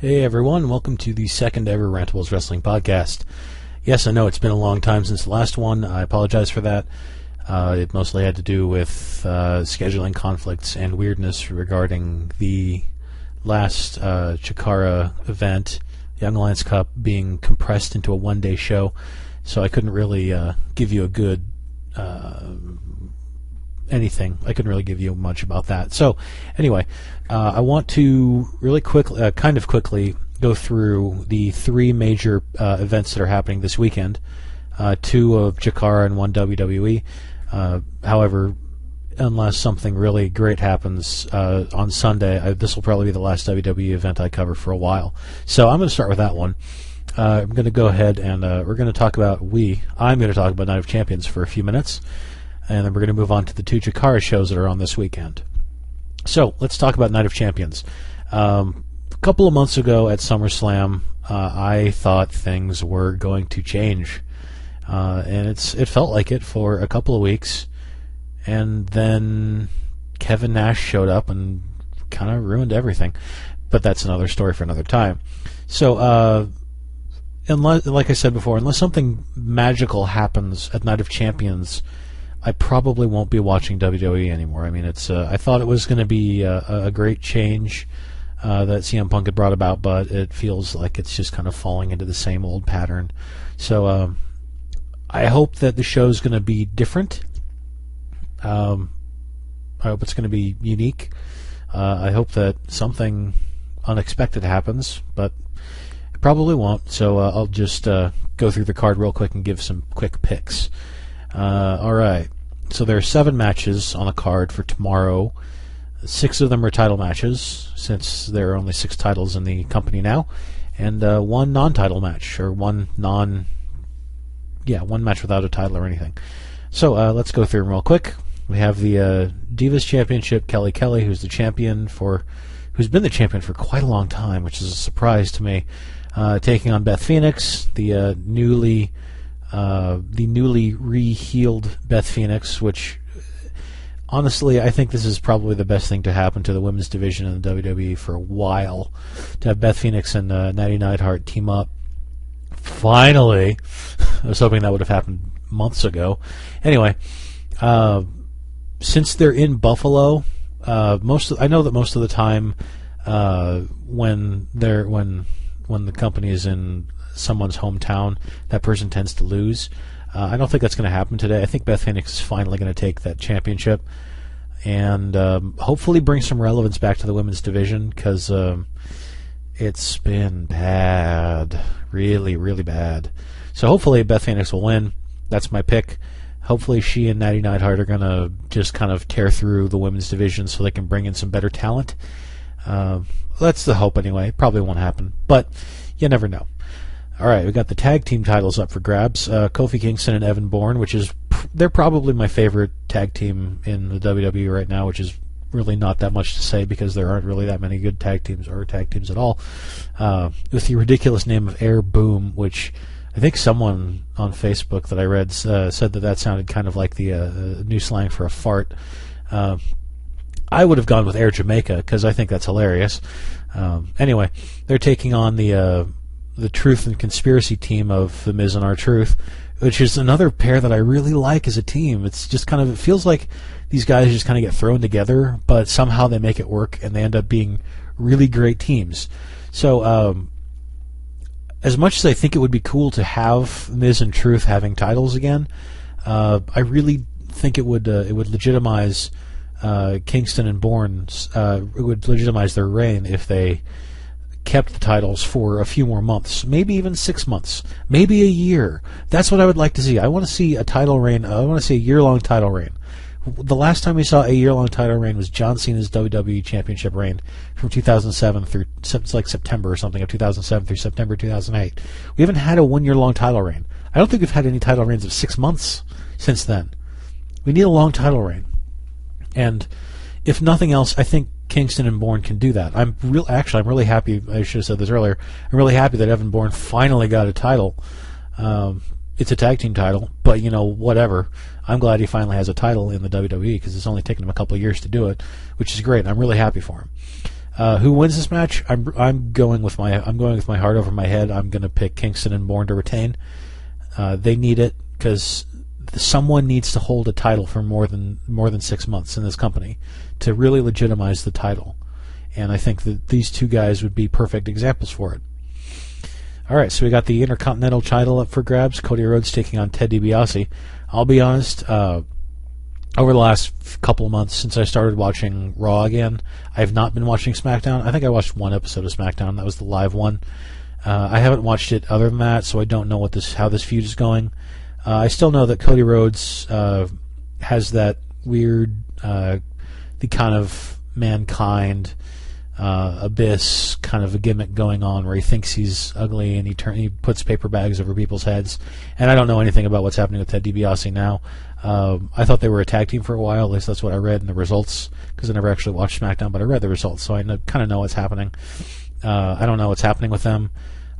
Hey everyone, welcome to the second ever Rantables Wrestling Podcast. Yes, I know it's been a long time since the last one. I apologize for that. It mostly had to do with scheduling conflicts and weirdness regarding the last CHIKARA event, Young Alliance Cup, being compressed into a one-day show, so I couldn't really give you a good anything. I couldn't really give you much about that. So, anyway, I want to really quickly go through the three major events that are happening this weekend. Two of CHIKARA and one WWE. However, unless something really great happens on Sunday, this will probably be the last WWE event I cover for a while. So I'm going to start with that one. I'm going to go ahead and we're going to talk about I'm going to talk about Night of Champions for a few minutes, and then we're going to move on to the two CHIKARA shows that are on this weekend. So let's talk about Night of Champions. A couple of months ago at SummerSlam, I thought things were going to change. And it felt like it for a couple of weeks, and then Kevin Nash showed up and kind of ruined everything. But that's another story for another time. So, like I said before, unless something magical happens at Night of Champions, I probably won't be watching WWE anymore. I mean, I thought it was going to be a great change that CM Punk had brought about, but it feels like it's just kind of falling into the same old pattern. So, I hope that the show's going to be different. I hope it's going to be unique. I hope that something unexpected happens, but it probably won't. So I'll just go through the card real quick and give some quick picks. All right. So there are 7 matches on the card for tomorrow. 6 of them are title matches, since there are only 6 titles in the company now, and one non-title match, or one match without a title or anything. So let's go through them real quick. We have the Divas Championship, Kelly Kelly, who's been the champion for quite a long time, which is a surprise to me, taking on Beth Phoenix, the newly re-healed Beth Phoenix, which honestly I think this is probably the best thing to happen to the women's division in the WWE for a while, to have Beth Phoenix and Natty Neidhart team up. Finally, I was hoping that would have happened months ago. Anyway, since they're in Buffalo, I know that most of the time when the company is in someone's hometown, that person tends to lose. I don't think that's going to happen today. I think Beth Phoenix is finally going to take that championship and hopefully bring some relevance back to the women's division, because it's been bad. Really, really bad. So hopefully Beth Phoenix will win. That's my pick. Hopefully she and Natty Neidhart are going to just kind of tear through the women's division so they can bring in some better talent. That's the hope anyway. Probably won't happen, but you never know. All right, we got the tag team titles up for grabs. Kofi Kingston and Evan Bourne, they're probably my favorite tag team in the WWE right now, which is really not that much to say because there aren't really that many good tag teams or tag teams at all. With the ridiculous name of Air Boom, which I think someone on Facebook that I read said that sounded kind of like the new slang for a fart. I would have gone with Air Jamaica because I think that's hilarious. Anyway, they're taking on the Truth and Conspiracy team of The Miz and R-Truth, which is another pair that I really like as a team. It's just it feels like these guys just kind of get thrown together, but somehow they make it work, and they end up being really great teams. So, as much as I think it would be cool to have Miz and Truth having titles again, I really think it would legitimize Kingston and Bourne's. It would legitimize their reign if they kept the titles for a few more months, maybe even 6 months, maybe a year. That's what I would like to see. I want to see a title reign. I want to see a year-long title reign. The last time we saw a year-long title reign was John Cena's WWE Championship reign from 2007 through September or something of 2007 through September 2008. We haven't had a one-year-long title reign. I don't think we've had any title reigns of 6 months since then. We need a long title reign. And if nothing else, I think Kingston and Bourne can do that. I'm really happy. I should have said this earlier. I'm really happy that Evan Bourne finally got a title. It's a tag team title, but whatever. I'm glad he finally has a title in the WWE because it's only taken him a couple of years to do it, which is great. I'm really happy for him. Who wins this match? I'm going with my heart over my head. I'm going to pick Kingston and Bourne to retain. They need it because someone needs to hold a title for more than 6 months in this company to really legitimize the title. And I think that these two guys would be perfect examples for it. All right, so we got the Intercontinental title up for grabs. Cody Rhodes taking on Ted DiBiase. I'll be honest, over the last couple of months since I started watching Raw again, I have not been watching SmackDown. I think I watched one episode of SmackDown. That was the live one. I haven't watched it other than that, so I don't know how this feud is going. I still know that Cody Rhodes has that weird, the kind of Mankind Abyss kind of a gimmick going on where he thinks he's ugly and he puts paper bags over people's heads. And I don't know anything about what's happening with Ted DiBiase now. I thought they were a tag team for a while. At least that's what I read in the results, because I never actually watched SmackDown, but I read the results, so I kind of know what's happening. I don't know what's happening with them.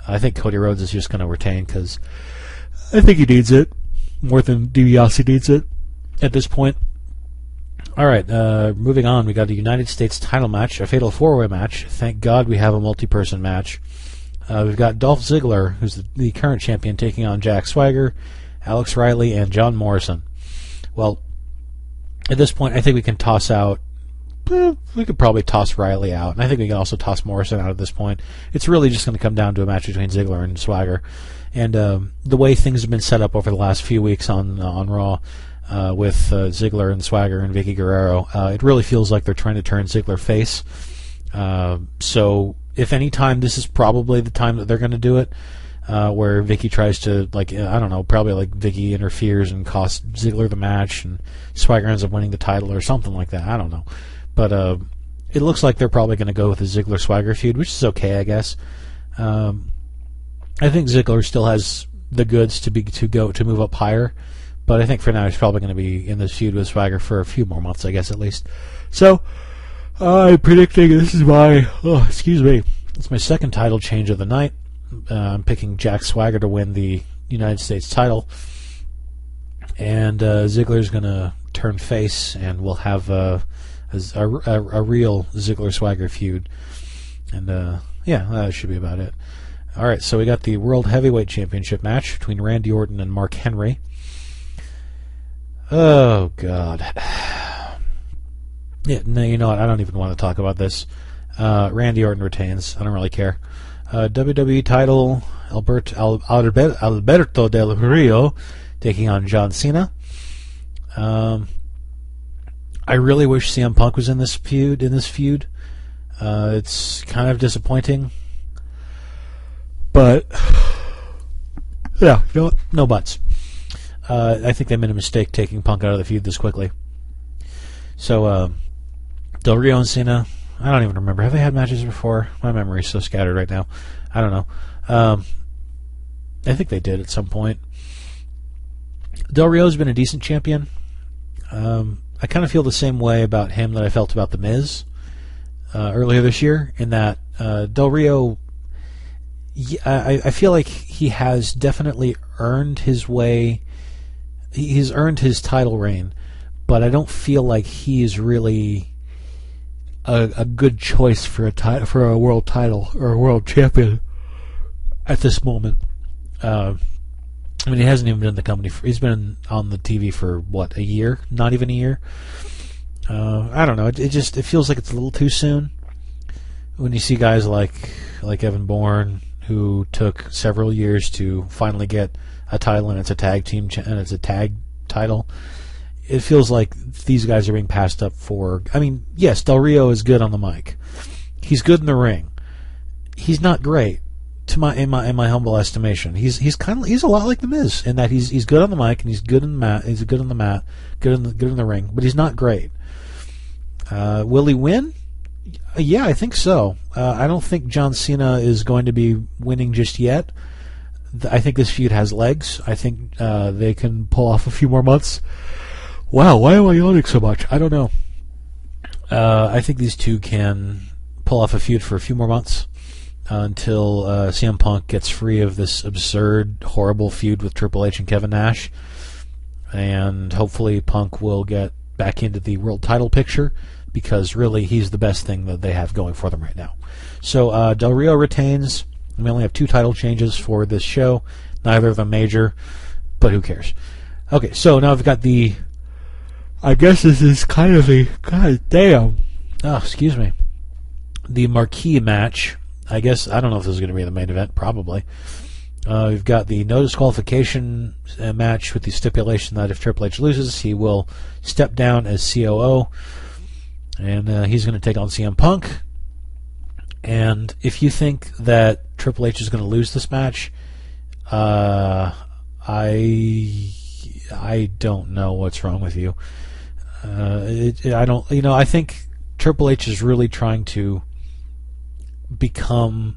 I think Cody Rhodes is just going to retain because I think he needs it more than DiBiase needs it at this point. All right, moving on. We got a United States title match, a fatal four-way match. Thank God we have a multi-person match. We've got Dolph Ziggler, who's the current champion, taking on Jack Swagger, Alex Riley, and John Morrison. Well, at this point, I think we can toss out. We could probably toss Riley out, and I think we can also toss Morrison out at this point. It's really just going to come down to a match between Ziggler and Swagger. And the way things have been set up over the last few weeks on Raw, with Ziggler and Swagger and Vicky Guerrero, it really feels like they're trying to turn Ziggler face. So if any time, this is probably the time that they're going to do it, where Vicky tries to, probably Vicky interferes and costs Ziggler the match, and Swagger ends up winning the title or something like that. I don't know. But it looks like they're probably going to go with the Ziggler-Swagger feud, which is okay, I guess. I think Ziggler still has the goods to move up higher. But I think for now he's probably going to be in this feud with Swagger for a few more months, I guess, at least. So, I'm predicting this is it's my second title change of the night. I'm picking Jack Swagger to win the United States title. And Ziggler's going to turn face, and we'll have a real Ziggler-Swagger feud. And, that should be about it. All right, so we got the World Heavyweight Championship match between Randy Orton and Mark Henry. Oh, God. Yeah, no, you know what? I don't even want to talk about this. Randy Orton retains. I don't really care. WWE title, Alberto Del Rio taking on John Cena. I really wish CM Punk was in this feud. It's kind of disappointing. But, yeah, you know what? No buts. I think they made a mistake taking Punk out of the feud this quickly. So, Del Rio and Cena, I don't even remember. Have they had matches before? My memory's so scattered right now. I don't know. I think they did at some point. Del Rio's been a decent champion. I kind of feel the same way about him that I felt about The Miz earlier this year, in that Del Rio, I feel like he has definitely earned his way. He's earned his title reign, but I don't feel like he is really a good choice for a world title or a world champion at this moment. I mean, he hasn't even been in the company. He's been on the TV for a year? Not even a year. I don't know. It feels like it's a little too soon. When you see guys like Evan Bourne, who took several years to finally get a title, and it's a tag team and it's a tag title, it feels like these guys are being passed up for. I mean, yes, Del Rio is good on the mic. He's good in the ring. He's not great, in my humble estimation. He's a lot like The Miz in that he's good on the mic and he's good in the mat. He's good on the mat, good in the ring, but he's not great. Will he win? Yeah, I think so. I don't think John Cena is going to be winning just yet. I think this feud has legs. I think they can pull off a few more months. Wow, why am I yawning so much? I don't know. I think these two can pull off a feud for a few more months until CM Punk gets free of this absurd, horrible feud with Triple H and Kevin Nash. And hopefully Punk will get back into the world title picture, because really he's the best thing that they have going for them right now. So Del Rio retains. We only have 2 title changes for this show, neither of them major, but who cares? Okay, so now I've got the, I guess this is kind of a, god damn, excuse me, the marquee match. I guess, I don't know if this is going to be the main event, probably. We've got the no disqualification match with the stipulation that if Triple H loses, he will step down as COO, and he's going to take on CM Punk. And if you think that Triple H is going to lose this match, I don't know what's wrong with you. I don't. I think Triple H is really trying to become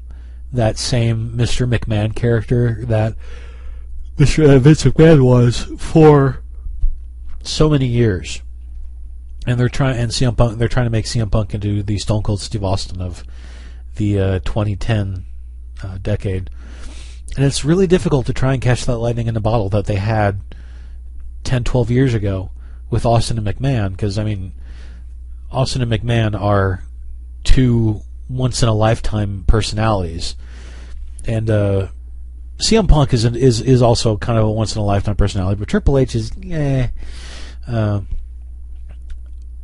that same Mr. McMahon character that Mr. Vince McMahon was for so many years. And they're trying, and CM Punk, they're trying to make CM Punk into the Stone Cold Steve Austin of the 2010 decade. And it's really difficult to try and catch that lightning in the bottle that they had 10, 12 years ago with Austin and McMahon, because, I mean, Austin and McMahon are 2 once-in-a-lifetime personalities. And CM Punk is also kind of a once-in-a-lifetime personality, but Triple H is,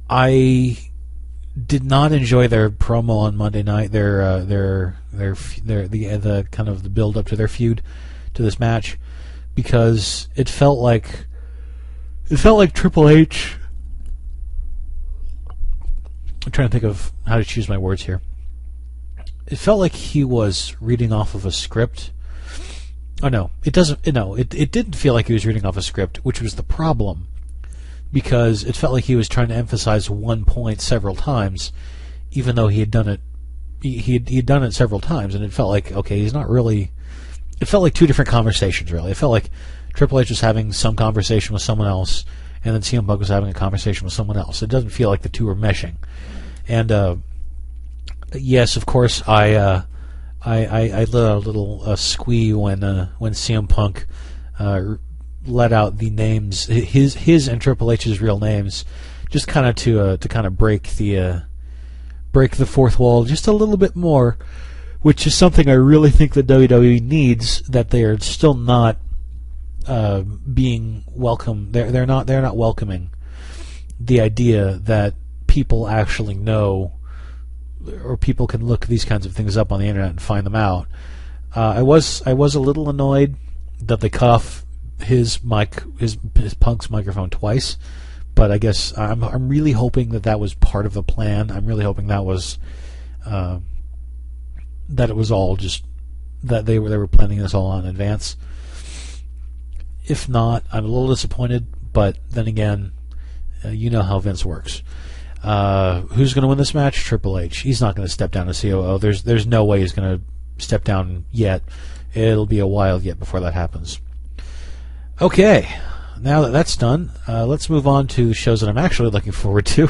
I did not enjoy their promo on Monday night. The kind of the build up to their feud to this match, because it felt like Triple H. I'm trying to think of how to choose my words here. It felt like he was reading off of a script. Oh no, it doesn't. No, it didn't feel like he was reading off a script, which was the problem, because it felt like he was trying to emphasize one point several times, even though he had done it. He'd done it several times, and it felt like, okay, he's not really. It felt like 2 different conversations, really. It felt like Triple H was having some conversation with someone else, and then CM Punk was having a conversation with someone else. It doesn't feel like the 2 are meshing. And yes, of course, I let out a little squee when CM Punk let out the names, his and Triple H's real names, just kind of to kind of break the fourth wall just a little bit more, which is something I really think that WWE needs. That they are still not being welcome. They're not welcoming the idea that people actually know, or people can look these kinds of things up on the internet and find them out. I was a little annoyed that they cut off his Punk's microphone twice, but I guess I'm really hoping that was part of the plan. I'm really hoping that was that it was all just that they were planning this all in advance. If not, I'm a little disappointed, but then again, you know how Vince works. Who's going to win this match? Triple H. He's not going to step down as COO. There's no way he's going to step down yet. It'll be a while yet before that happens. Okay, now that that's done, let's move on to shows that I'm actually looking forward to.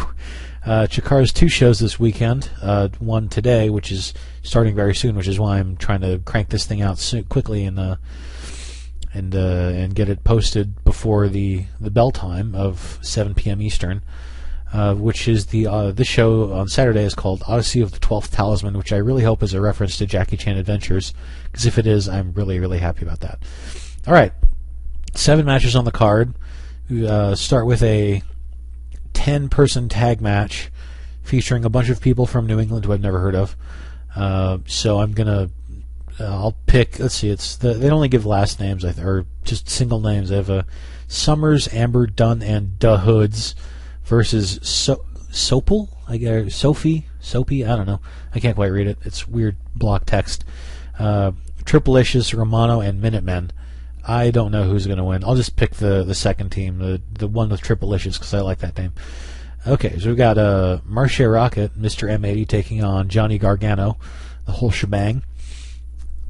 Chikara's 2 shows this weekend. One today, which is starting very soon, which is why I'm trying to crank this thing out quickly and get it posted before the bell time of 7 p.m. Eastern. Which is this show on Saturday is called Odyssey of the 12th Talisman, which I really hope is a reference to Jackie Chan Adventures, because if it is, I'm really, really happy about that. All right, 7 matches on the card. We start with a 10-person tag match featuring a bunch of people from New England who I've never heard of. So I'm gonna, I'll pick. Let's see, they only give last names, or just single names. They have Summers, Amber, Dunn, and Da Hoods versus Soapy, I don't know. I can't quite read it. It's weird block text. Triple-Licious, Romano, and Minutemen. I don't know who's going to win. I'll just pick the second team, the one with Triple-Licious, because I like that name. Okay, so we've got Marche Rocket, Mr. M80, taking on Johnny Gargano, the whole shebang.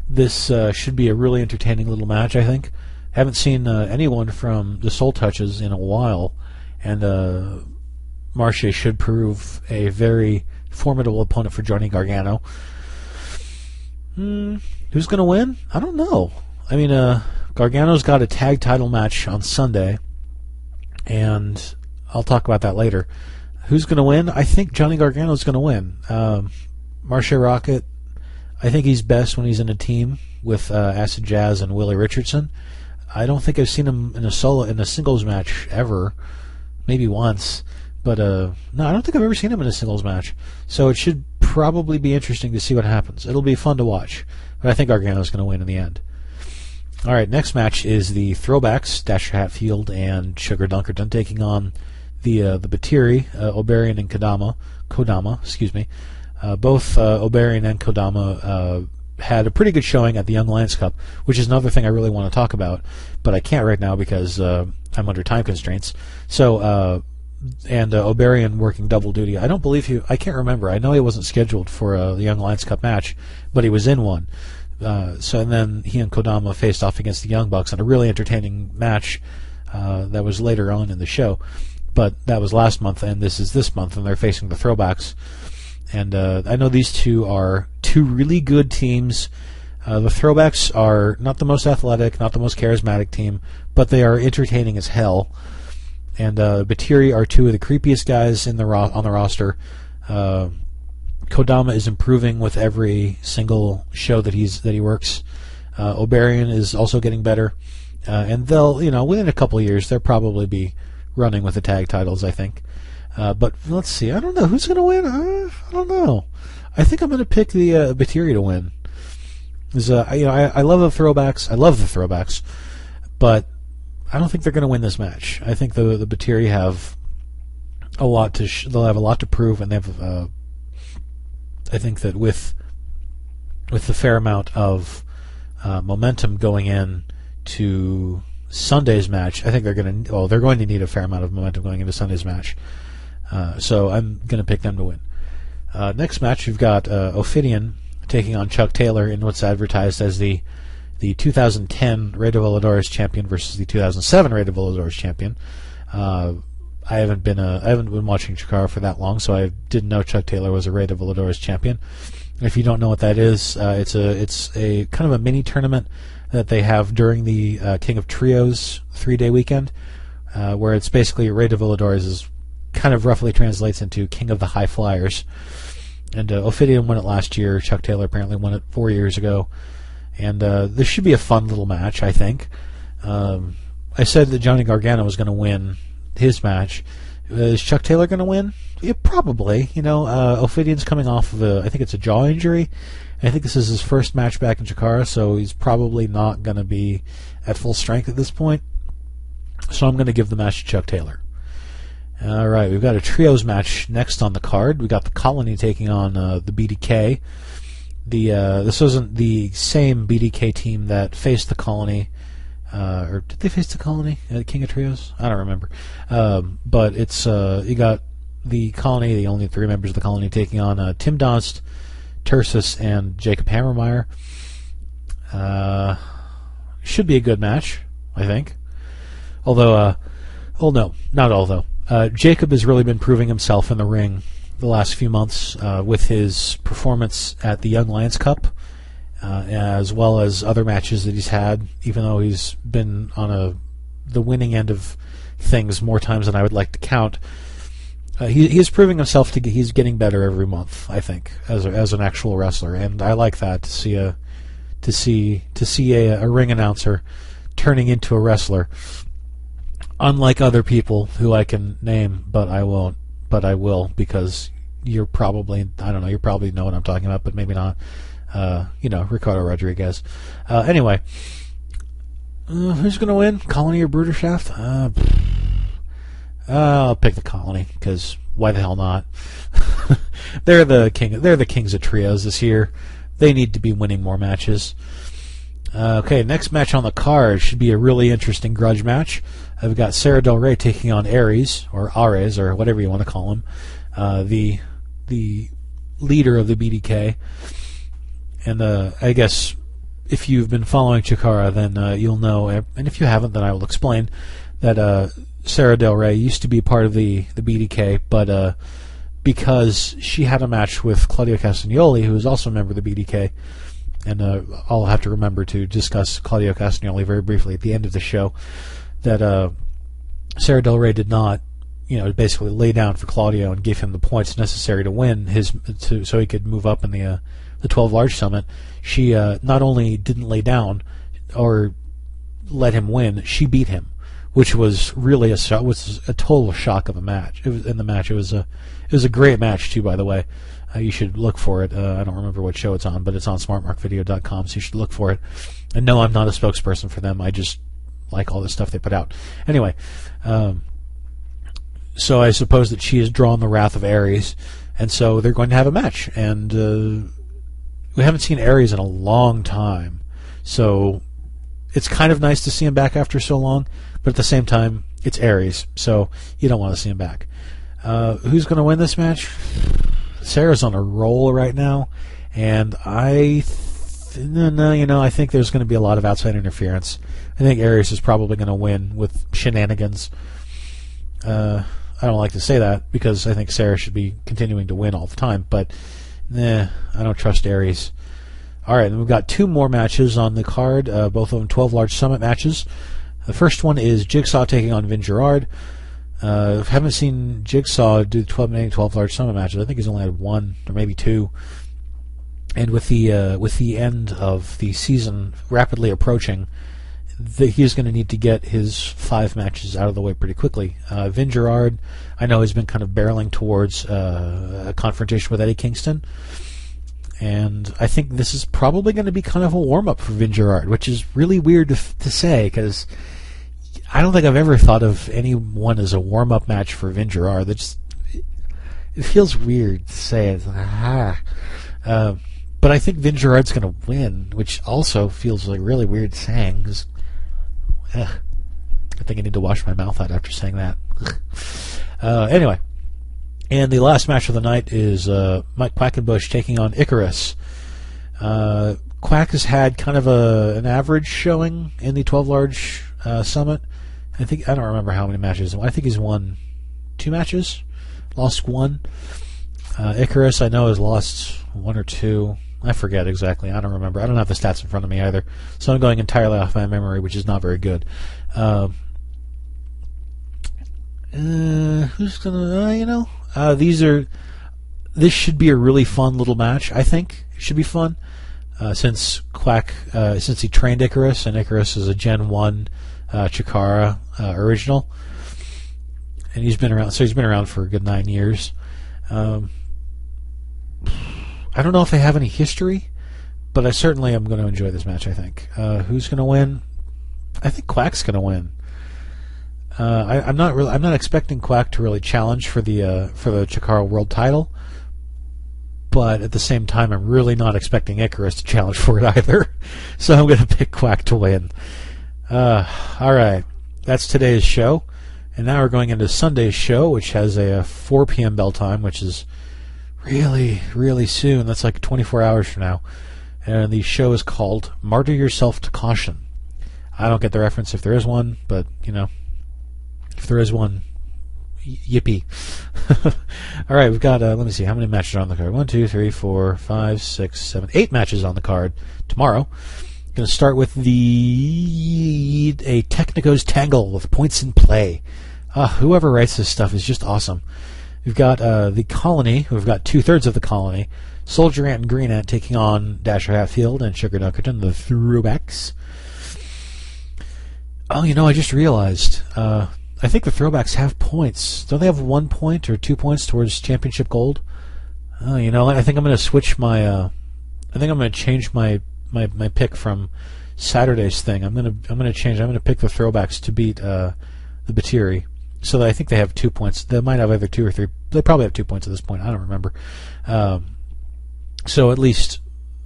This should be a really entertaining little match, I think. Haven't seen anyone from the Soul Touches in a while, and Marche should prove a very formidable opponent for Johnny Gargano. Who's going to win? I don't know. I mean, Gargano's got a tag title match on Sunday, and I'll talk about that later. Who's going to win? I think Johnny Gargano's going to win. Marsha Rockett, I think he's best when he's in a team with Acid Jazz and Willie Richardson. I don't think I've seen him in a singles match ever, maybe once. But no, I don't think I've ever seen him in a singles match. So it should probably be interesting to see what happens. It'll be fun to watch. But I think Gargano's going to win in the end. All right, next match is the Throwbacks, Dasher Hatfield and Sugar Dunkerton, taking on the Batiri, Oberian and Kodama. Both Oberian and Kodama had a pretty good showing at the Young Lions Cup, which is another thing I really want to talk about, but I can't right now because I'm under time constraints. So, and Oberian working double duty. I don't believe I can't remember. I know he wasn't scheduled for the Young Lions Cup match, but he was in one. And then he and Kodama faced off against the Young Bucks in a really entertaining match that was later on in the show. But that was last month, and this is this month, and they're facing the Throwbacks. And I know these two are two really good teams. The Throwbacks are not the most athletic, not the most charismatic team, but they are entertaining as hell. And Batiri are two of the creepiest guys on the roster. Kodama is improving with every single show that he works. Oberian is also getting better, and they'll, within a couple of years, they'll probably be running with the tag titles, I think. But let's see. I don't know who's going to win. I don't know. I think I'm going to pick the Batiri to win. I love the Throwbacks. I love the Throwbacks, but I don't think they're going to win this match. I think the Batiri have a lot to. They'll have a lot to prove, and they have. I think that with the fair amount of momentum going in to Sunday's match, I think they're going to need a fair amount of momentum going into Sunday's match. So I'm going to pick them to win. Next match, we've got Ophidian taking on Chuck Taylor in what's advertised as the 2010 Rey de Voladores champion versus the 2007 Rey de Voladores champion. I haven't been watching CHIKARA for that long, so I didn't know Chuck Taylor was a Rey de Voladores champion. If you don't know what that is, it's a kind of a mini tournament that they have during the King of Trios 3-day weekend, where it's basically Rey de Voladores is kind of roughly translates into King of the High Flyers. And Ophidian won it last year. Chuck Taylor apparently won it 4 years ago. And this should be a fun little match, I think. I said that Johnny Gargano was going to win his match. Is Chuck Taylor going to win? Yeah, probably. Ophidian's coming off of I think it's a jaw injury. I think this is his first match back in CHIKARA, so he's probably not going to be at full strength at this point. So I'm going to give the match to Chuck Taylor. All right, we've got a trios match next on the card. We got the Colony taking on the BDK. This wasn't the same BDK team that faced the Colony, or did they face the Colony at King of Trios? I don't remember. But it's you got the Colony, the only three members of the Colony, taking on Tim Donst, Tursus, and Jacob Hammermeyer. Should be a good match, I think. Although, Jacob has really been proving himself in the ring the last few months with his performance at the Young Lions Cup, as well as other matches that he's had, even though he's been on the winning end of things more times than I would like to count. He is proving himself he's getting better every month, I think, as an actual wrestler, and I like that to see a ring announcer turning into a wrestler. Unlike other people who I can name, but I won't. But I will, because you probably know what I'm talking about, but maybe not. Ricardo Rodriguez. Anyway, who's going to win? Colony or Bruderschaft? I'll pick the Colony, because why the hell not? They're the kings of trios this year. They need to be winning more matches. Okay, next match on the card should be a really interesting grudge match. We've got Sarah Del Rey taking on Ares, or whatever you want to call him, the leader of the BDK. And I guess if you've been following CHIKARA, then you'll know, and if you haven't, then I will explain, that Sarah Del Rey used to be part of the BDK, but because she had a match with Claudio Castagnoli, who is also a member of the BDK, and I'll have to remember to discuss Claudio Castagnoli very briefly at the end of the show, that Sarah Del Rey did not, basically lay down for Claudio and give him the points necessary to win so he could move up in the 12 large summit. She not only didn't lay down or let him win, she beat him, which was really a total shock of a match. It was a great match too, by the way. You should look for it. I don't remember what show it's on, but it's on smartmarkvideo.com, so you should look for it. And no, I'm not a spokesperson for them. I just like all the stuff they put out. Anyway, so I suppose that she has drawn the wrath of Ares, and so they're going to have a match. And we haven't seen Ares in a long time, so it's kind of nice to see him back after so long, but at the same time, it's Ares, so you don't want to see him back. Who's going to win this match? Sarah's on a roll right now, and I think there's going to be a lot of outside interference. I think Ares is probably going to win with shenanigans. I don't like to say that because I think Sarah should be continuing to win all the time, but I don't trust Ares. All right, then we've got two more matches on the card, both of them 12 large summit matches. The first one is Jigsaw taking on Vin Gerard. Haven't seen Jigsaw do 12 large summit matches. I think he's only had one or maybe two. And with the end of the season rapidly approaching, he's going to need to get his 5 matches out of the way pretty quickly. Vin Gerard, I know, has been kind of barreling towards a confrontation with Eddie Kingston. And I think this is probably going to be kind of a warm-up for Vin Gerard, which is really weird to say, because I don't think I've ever thought of anyone as a warm-up match for Vin Gerard. It feels weird to say it. But I think Vin Gerard's going to win, which also feels like really weird saying. Cause, I think I need to wash my mouth out after saying that. Anyway. And the last match of the night is Mike Quackenbush taking on Icarus. Quack has had kind of an average showing in the 12 large summit. I don't remember how many matches. I think he's won 2 matches, lost 1. Icarus, I know, has lost 1 or 2. I forget exactly. I don't remember. I don't have the stats in front of me either. So I'm going entirely off my memory, which is not very good. Who's gonna, this should be a really fun little match. I think it should be fun since he trained Icarus, and Icarus is a Gen 1 CHIKARA original, and he's been around for a good 9 years. I don't know if they have any history, but I certainly am going to enjoy this match. I think. Who's going to win? I think Quack's going to win. I'm not expecting Quack to really challenge for the CHIKARA World Title, but at the same time, I'm really not expecting Icarus to challenge for it either. So I'm going to pick Quack to win. All right, that's today's show, and now we're going into Sunday's show, which has a 4 p.m. bell time, which is really, really soon. That's like 24 hours from now, and the show is called "Martyr Yourself to Caution." I don't get the reference if there is one, but if there is one, yippee. All right, we've got, let me see, how many matches are on the card? 1, 2, 3, 4, 5, 6, 7, 8 matches on the card tomorrow. Going to start with a Technico's Tangle with points in play. Whoever writes this stuff is just awesome. We've got the Colony, who've got 2/3 of the Colony. Soldier Ant and Green Ant taking on Dasher Hatfield and Sugar Dunkerton, the Throwbacks. Oh, I just realized, I think the Throwbacks have points. Don't they have 1 point or 2 points towards championship gold? I think I'm going to switch my. I think I'm going to change my pick from Saturday's thing. I'm going to change. I'm going to pick the Throwbacks to beat the Batiri, so that I think they have 2 points. They might have either 2 or 3. They probably have 2 points at this point. I don't remember. So at least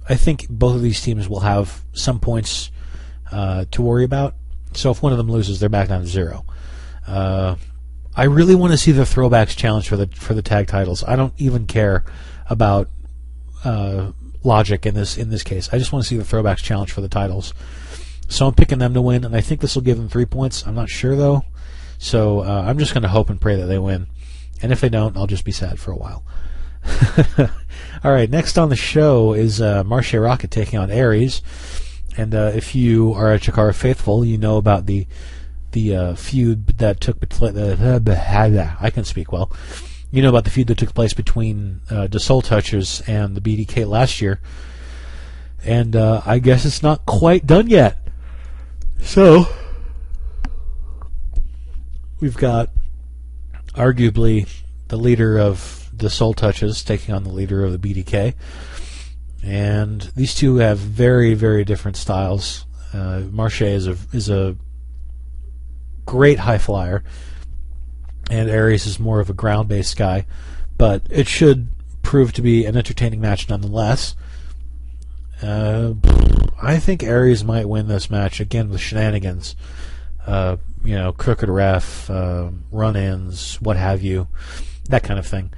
I think both of these teams will have some points to worry about. So if one of them loses, they're back down to 0. I really want to see the Throwbacks challenge for the tag titles. I don't even care about logic in this case. I just want to see the Throwbacks challenge for the titles. So I'm picking them to win, and I think this will give them 3 points. I'm not sure though, so I'm just going to hope and pray that they win. And if they don't, I'll just be sad for a while. All right, next on the show is Marche Rocket taking on Ares. And if you are a CHIKARA faithful, you know about the feud that took I can speak well. You know about the feud that took place between the Soul Touchers and the BDK last year, and I guess it's not quite done yet. So we've got arguably the leader of the Soul Touches taking on the leader of the BDK, and these two have very, very different styles. Marche is a great high flyer, and Aries is more of a ground-based guy, but it should prove to be an entertaining match nonetheless. I think Aries might win this match, again with shenanigans. Crooked ref, run-ins, what have you, that kind of thing.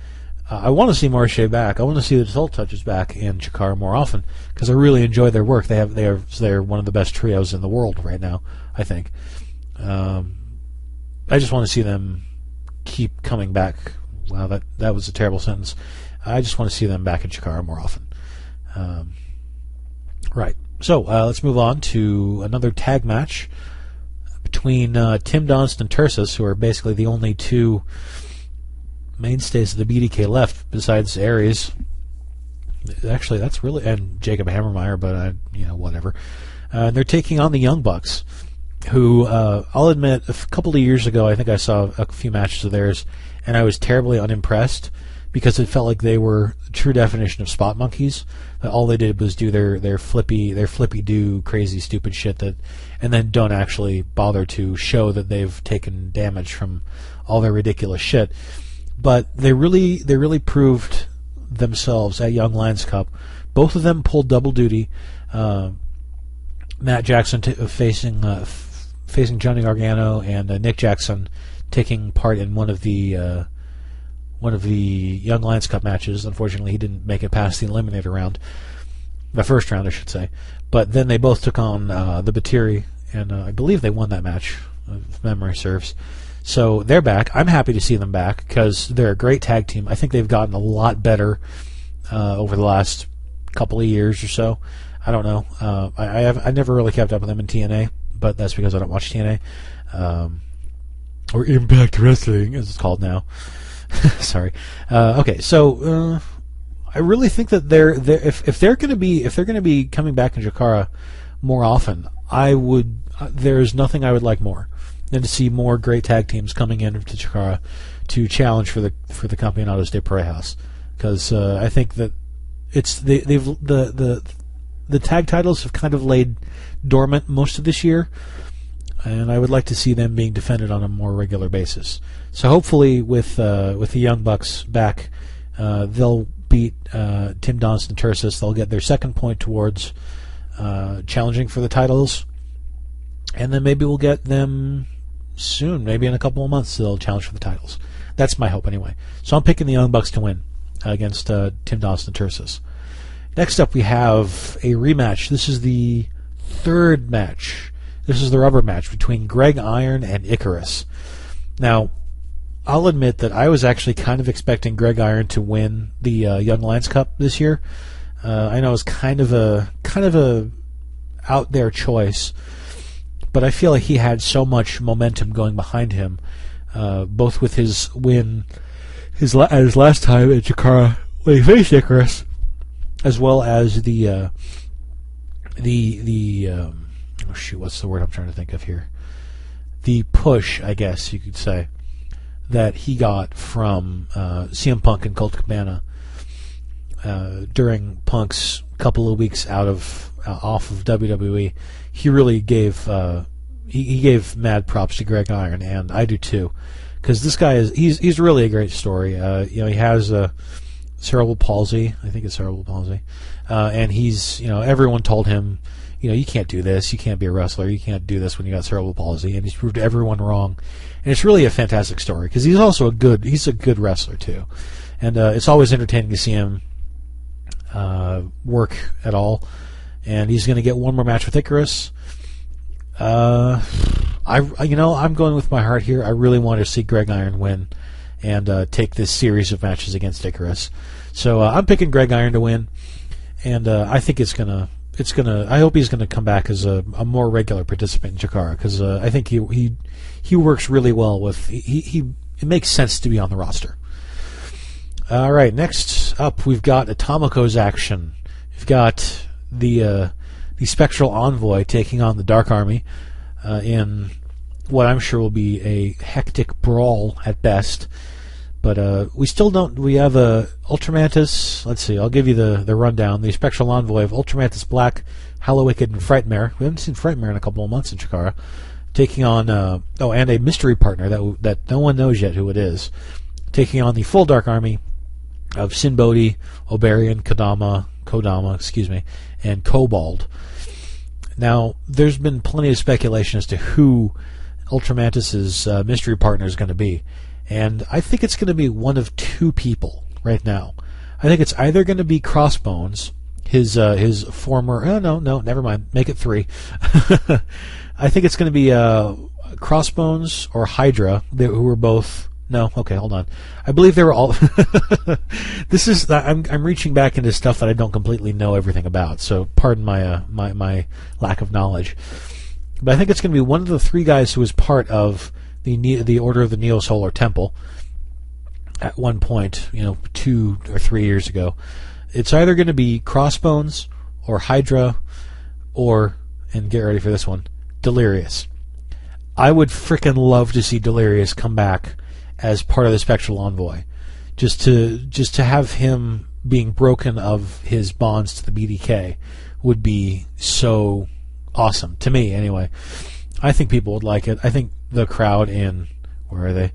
I want to see Marche back. I want to see the Soul Touches back in CHIKARA more often, because I really enjoy their work. They're one of the best trios in the world right now, I think. I just want to see them keep coming back. Wow, that was a terrible sentence. I just want to see them back in CHIKARA more often. Right. So let's move on to another tag match between Tim Donst and Tursus, who are basically the only two mainstays of the BDK left besides Aries. Actually, that's really, and Jacob Hammermeyer, but whatever. They're taking on the Young Bucks, who I'll admit, a couple of years ago, I think I saw a few matches of theirs, and I was terribly unimpressed because it felt like they were the true definition of spot monkeys. All they did was do their flippy do crazy stupid shit and then don't actually bother to show that they've taken damage from all their ridiculous shit. But they really proved themselves at Young Lions Cup. Both of them pulled double duty. Matt Jackson facing Johnny Gargano, and Nick Jackson taking part in one of the Young Lions Cup matches. Unfortunately, he didn't make it past the eliminator round, the first round, I should say. But then they both took on the Batiri, and I believe they won that match, if memory serves. So they're back. I'm happy to see them back because they're a great tag team. I think they've gotten a lot better over the last couple of years or so. I don't know. I never really kept up with them in TNA, but that's because I don't watch TNA. Or Impact Wrestling, as it's called now. Sorry. Okay, so I really think that if they're going to be coming back in CHIKARA more often, there's nothing I would like more than to see more great tag teams coming into CHIKARA to challenge for the Campeonatos de Parejas, because I think that the tag titles have kind of laid dormant most of this year, and I would like to see them being defended on a more regular basis. So hopefully, with the Young Bucks back, they'll beat Tim Donst and Tursus. They'll get their second point towards challenging for the titles, and then maybe we'll get them soon. Maybe in a couple of months they'll challenge for the titles. That's my hope anyway. So I'm picking the Young Bucks to win against Tim Donst and Tursus. Next up, we have a rematch. This is the third match. This is the rubber match between Greg Iron and Icarus. Now, I'll admit that I was actually kind of expecting Greg Iron to win the Young Lions Cup this year. I know it's kind of a out there choice, but I feel like he had so much momentum going behind him, both with his win, his last time at CHIKARA when he faced Icarus, as well as what's the word I'm trying to think of here? The push, I guess you could say, that he got from CM Punk and Colt Cabana during Punk's couple of weeks off of WWE. He really gave he gave mad props to Greg Iron, and I do too, because this guy he's really a great story. He has cerebral palsy. I think it's cerebral palsy, and he's everyone told him, you can't do this, you can't be a wrestler, you can't do this when you got cerebral palsy, and he's proved everyone wrong. And it's really a fantastic story because he's also a good wrestler too, and it's always entertaining to see him work at all. And he's going to get one more match with Icarus. I'm going with my heart here. I really want to see Greg Iron win and take this series of matches against Icarus. So I'm picking Greg Iron to win, and I think it's gonna I hope he's gonna come back as a more regular participant in CHIKARA, because I think he works really well with it makes sense to be on the roster. All right, next up we've got Atomico's action. We've got the Spectral Envoy taking on the Dark Army in what I'm sure will be a hectic brawl at best. But we still don't. We have Ultramantis. Let's see. I'll give you the rundown. The Spectral Envoy of Ultramantis Black, Hallowicked, and Frightmare. We haven't seen Frightmare in a couple of months in CHIKARA. Taking on and a mystery partner that no one knows yet who it is. Taking on the full Dark Army of Sinbodi, Oberian, Kodama, and Kobold. Now, there's been plenty of speculation as to who Ultramantis' mystery partner is going to be. And I think it's going to be one of two people right now. I think it's either going to be Crossbones, his former... Oh, no, never mind. Make it three. I think it's going to be Crossbones or Hydra, who were both... No, okay, hold on. I believe they were all... This is... I'm reaching back into stuff that I don't completely know everything about, so pardon my my lack of knowledge. But I think it's going to be one of the three guys who was part of the Order of the Neo-Solar Temple at one point, 2 or 3 years ago. It's either going to be Crossbones or Hydra or, and get ready for this one, Delirious. I would frickin' love to see Delirious come back as part of the Spectral Envoy. Just to have him being broken of his bonds to the BDK would be so awesome, to me anyway. I think people would like it. I think the crowd in, where are they?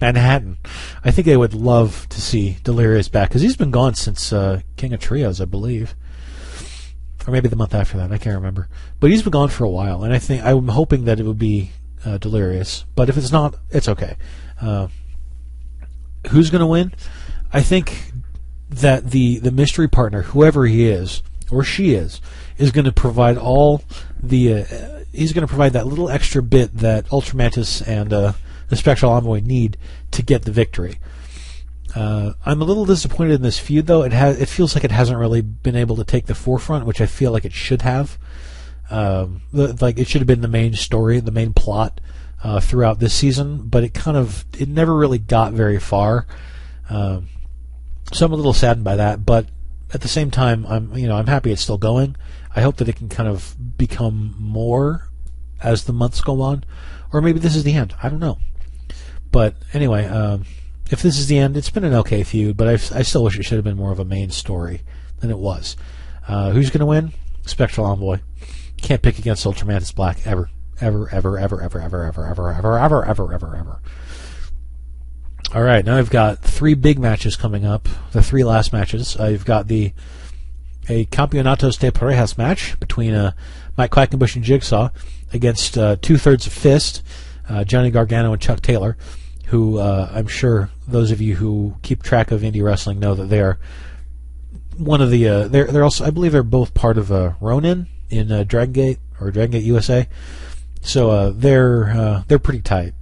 Manhattan. I think they would love to see Delirious back, because he's been gone since King of Trios, I believe. Or maybe the month after that, I can't remember. But he's been gone for a while, and I'm hoping that it would be Delirious. But if it's not, it's okay. Who's going to win? I think that the mystery partner, whoever he is, or she is going to provide all the... he's going to provide that little extra bit that Ultramantis and the Spectral Envoy need to get the victory. I'm a little disappointed in this feud, though. It feels like it hasn't really been able to take the forefront, which I feel like it should have. It should have been the main story, the main plot throughout this season, but it never really got very far. So I'm a little saddened by that, but at the same time, I'm happy it's still going. I hope that it can kind of become more as the months go on, or maybe this is the end. I don't know. But anyway, if this is the end, it's been an okay feud, but I still wish it should have been more of a main story than it was. Who's going to win? Spectral Envoy. Can't pick against Ultramantis Black ever. Ever. All right, now I've got 3 big matches coming up. The 3 last matches. I've got a Campeonatos de Parejas match between Mike Quackenbush and Jigsaw against 2/3 of Fist, Johnny Gargano and Chuck Taylor, who I'm sure those of you who keep track of indie wrestling know that they are one of the. They're also, I believe, they're both part of Ronin in Dragon Gate or Dragon Gate USA. So they're pretty tight.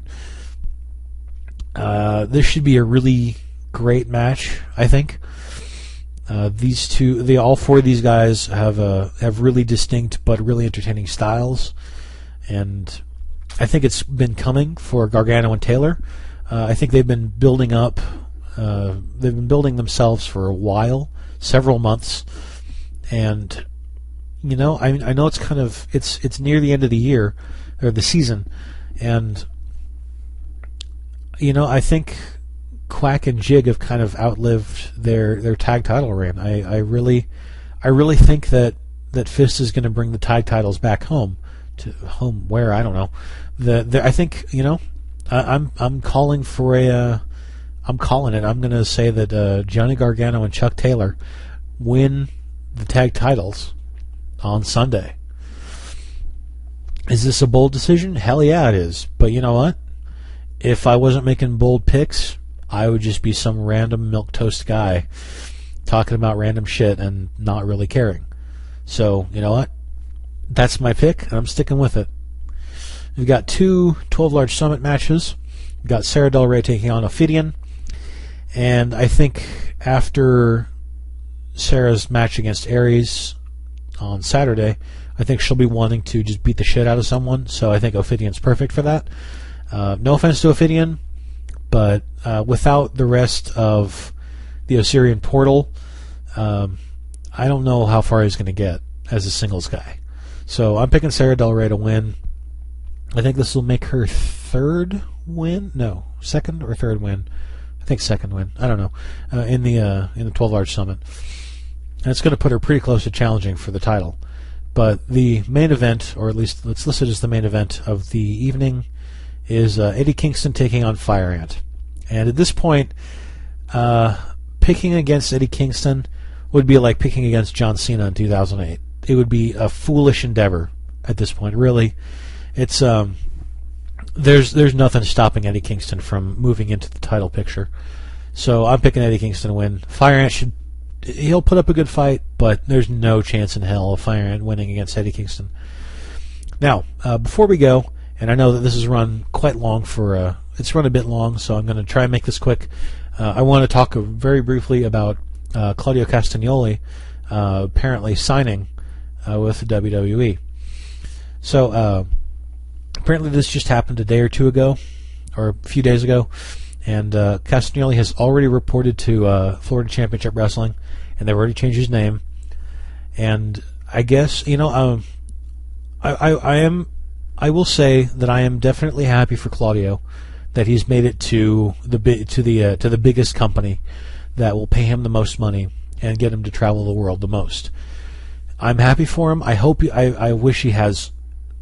This should be a really great match, I think. All 4 of these guys have really distinct but really entertaining styles, and I think it's been coming for Gargano and Taylor. I think they've been building up. They've been building themselves for a while, several months, and I know it's near the end of the year or the season, and I think Quack and Jig have kind of outlived their tag title reign. I really think that Fist is going to bring the tag titles back home to home where I don't know. I think I'm calling for I'm calling it. I'm going to say that Johnny Gargano and Chuck Taylor win the tag titles on Sunday. Is this a bold decision? Hell yeah, it is. But you know what? If I wasn't making bold picks, I would just be some random milquetoast guy talking about random shit and not really caring. So, you know what? That's my pick, and I'm sticking with it. We've got 2 12 Large Summit matches. We've got Sarah Del Rey taking on Ophidian. And I think after Sarah's match against Aries on Saturday, I think she'll be wanting to just beat the shit out of someone. So I think Ophidion's perfect for that. No offense to Ophidian, but without the rest of the Osirian portal, I don't know how far he's going to get as a singles guy. So I'm picking Sarah Del Rey to win. I think this will make her third win. No, second or third win. I think second win. I don't know. In the 12 Large Summit, and it's going to put her pretty close to challenging for the title. But the main event, or at least let's list it as the main event of the evening, is Eddie Kingston taking on Fire Ant. And at this point, picking against Eddie Kingston would be like picking against John Cena in 2008. It would be a foolish endeavor at this point. Really, it's there's nothing stopping Eddie Kingston from moving into the title picture. So I'm picking Eddie Kingston to win. Fire Ant he'll put up a good fight, but there's no chance in hell of Fire Ant winning against Eddie Kingston. Now, before we go, and I know that this is run quite long it's run a bit long, so I'm going to try and make this quick. I want to talk very briefly about Claudio Castagnoli apparently signing with the WWE. So apparently this just happened a day or two ago, or a few days ago, and Castagnoli has already reported to Florida Championship Wrestling, and they've already changed his name. And I guess I will say that I am definitely happy for Claudio that he's made it to the biggest company that will pay him the most money and get him to travel the world the most. I'm happy for him. I wish he has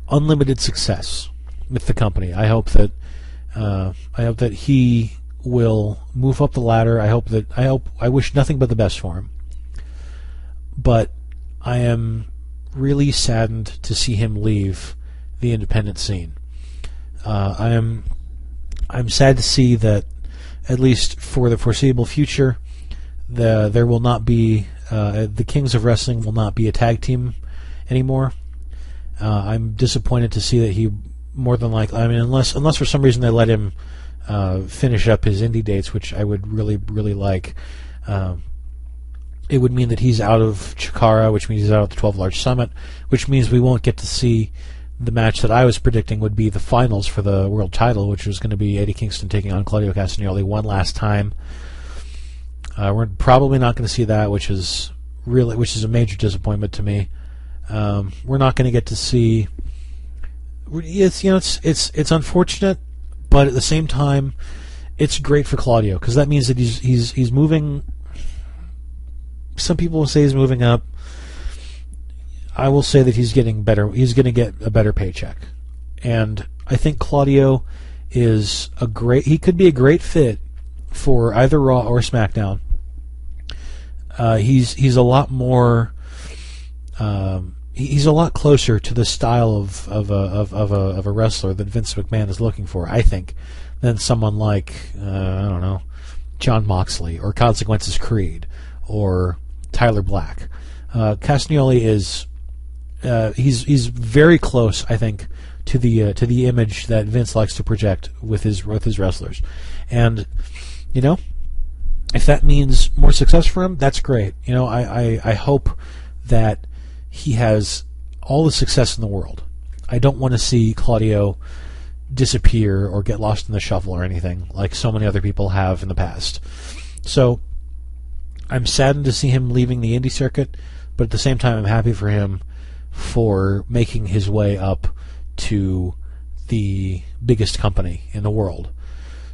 unlimited success with the company. I hope that he will move up the ladder. I wish nothing but the best for him. But I am really saddened to see him leave the independent scene. I'm sad to see that, at least for the foreseeable future, there will not be the Kings of Wrestling will not be a tag team anymore. I'm disappointed to see that he more than likely, unless for some reason they let him finish up his indie dates, which I would really like. It would mean that he's out of CHIKARA, which means he's out of the 12 Large Summit, which means we won't get to see the match that I was predicting would be the finals for the world title, which was going to be Eddie Kingston taking on Claudio Castagnoli one last time. We're probably not going to see that, which is a major disappointment to me. We're not going to get to see. It's unfortunate, but at the same time, it's great for Claudio because that means that he's moving. Some people will say he's moving up. I will say that he's getting better. He's going to get a better paycheck, and I think Claudio is he could be a great fit for either Raw or SmackDown. He's a lot more. He's a lot closer to the style of a wrestler that Vince McMahon is looking for, I think, than someone like I don't know, Jon Moxley or Consequences Creed or Tyler Black. Castagnoli is he's very close, I think, to the image that Vince likes to project with his wrestlers, and if that means more success for him, that's great. I hope that he has all the success in the world. I don't want to see Claudio disappear or get lost in the shuffle or anything like so many other people have in the past. So I'm saddened to see him leaving the indie circuit, but at the same time I'm happy for him for making his way up to the biggest company in the world.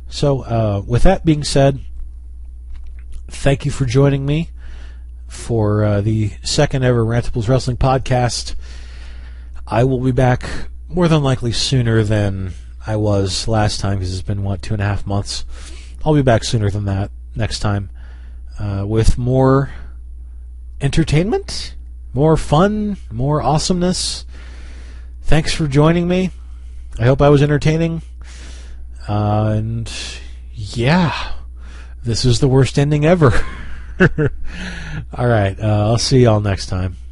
So with that being said, thank you for joining me for the second ever Rantables Wrestling podcast. I will be back more than likely sooner than I was last time because it's been, 2.5 months. I'll be back sooner than that next time with more entertainment, more fun, more awesomeness. Thanks for joining me. I hope I was entertaining. And yeah, this is the worst ending ever. All right, I'll see y'all next time.